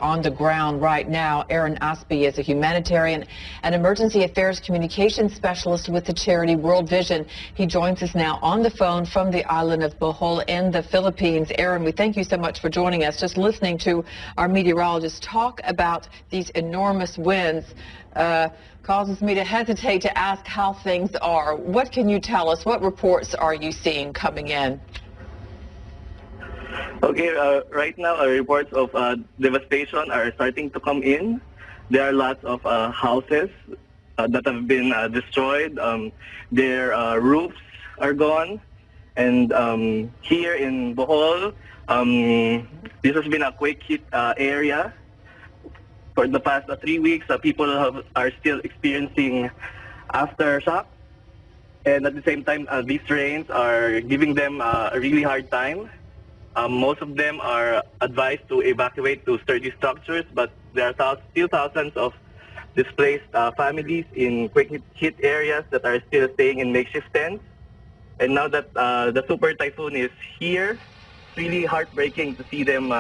On the ground right now. Aaron Aspie is a humanitarian and emergency affairs communications specialist with the charity World Vision. He joins us now on the phone from the island of Bohol in the Philippines. Aaron, we thank you so much for joining us. Just listening to our meteorologist talk about these enormous winds causes me to hesitate to ask how things are. What can you tell us? What reports are you seeing coming in? Okay, right now reports of devastation are starting to come in. There are lots of houses that have been destroyed. Their roofs are gone. And here in Bohol, this has been a quake hit area. For the past 3 weeks, people are still experiencing aftershock. And at the same time, these rains are giving them a really hard time. Most of them are advised to evacuate to sturdy structures, but there are still thousands of displaced families in quake-hit areas that are still staying in makeshift tents. And now that the super typhoon is here, it's really heartbreaking to see them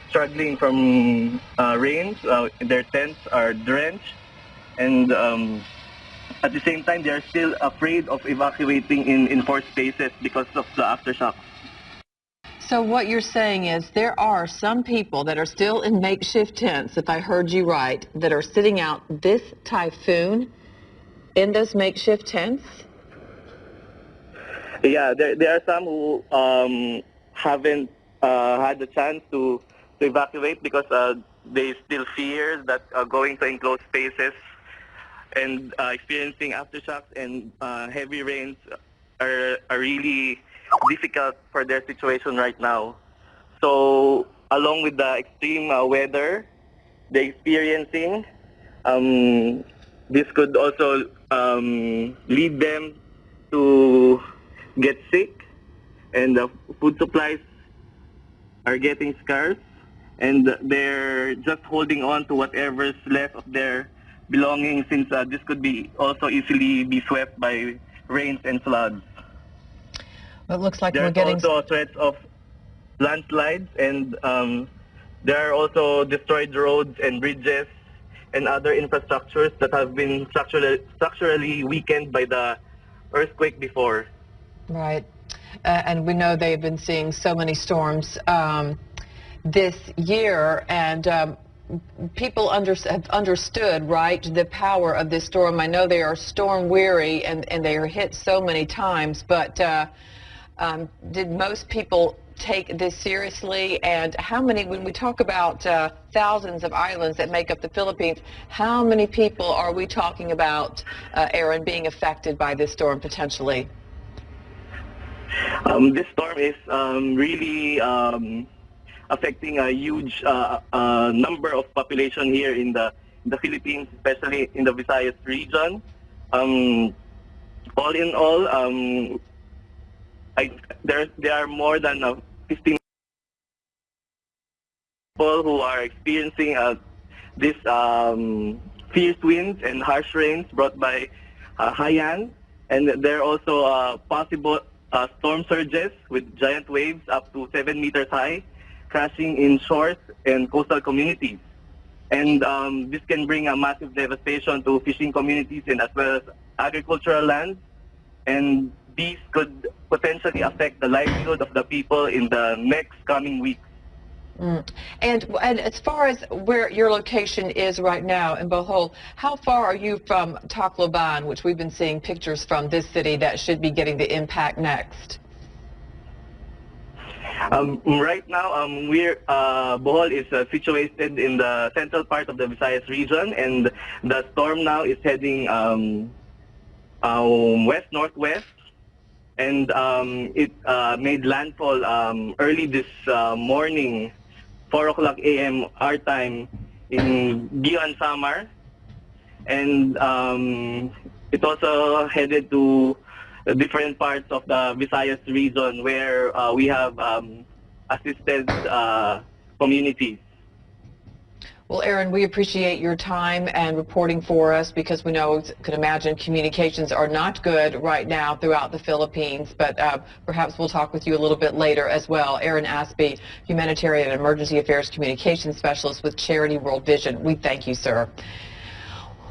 struggling from rains. Their tents are drenched, and at the same time, they are still afraid of evacuating in enforced spaces because of the aftershocks. So what you're saying is there are some people that are still in makeshift tents, if I heard you right, that are sitting out this typhoon in those makeshift tents? Yeah, there are some who haven't had the chance to evacuate because they still fear that going to enclosed spaces and experiencing aftershocks and heavy rains are really difficult for their situation right now. So along with the extreme weather they're experiencing, this could also lead them to get sick, and the food supplies are getting scarce, and they're just holding on to whatever's left of their belongings, since this could be also easily be swept by rains and floods. It looks like There's we're getting also threats of landslides, and there are also destroyed roads and bridges and other infrastructures that have been structurally weakened by the earthquake before. right. And we know they've been seeing so many storms this year, and people have understood, right, the power of this storm. I know they are storm weary and they are hit so many times, but did most people take this seriously? And how many, when we talk about thousands of islands that make up the Philippines, how many people are we talking about, Aaron, being affected by this storm potentially? This storm is really affecting a huge number of population here in the Philippines, especially in the Visayas region. All in all, there are more than 15 people who are experiencing these fierce winds and harsh rains brought by Haiyan, and there are also possible storm surges with giant waves up to 7 meters high, crashing in shores and coastal communities. And this can bring a massive devastation to fishing communities and as well as agricultural lands. And these could potentially affect the livelihood of the people in the next coming weeks. And as far as where your location is right now in Bohol, how far are you from Tacloban, which we've been seeing pictures from this city that should be getting the impact next? Right now, Bohol is situated in the central part of the Visayas region, and the storm now is heading west-northwest, and it made landfall early this morning, 4 o'clock a.m. our time in Haiyan, Samar, and it also headed to different parts of the Visayas region where we have assisted communities. Well, Aaron, we appreciate your time and reporting for us because we know, can imagine, communications are not good right now throughout the Philippines, but perhaps we'll talk with you a little bit later as well. Aaron Aspey, Humanitarian and Emergency Affairs Communications Specialist with Charity World Vision. We thank you, sir.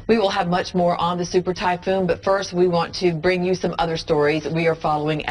We will have much more on the super typhoon, but first we want to bring you some other stories we are following.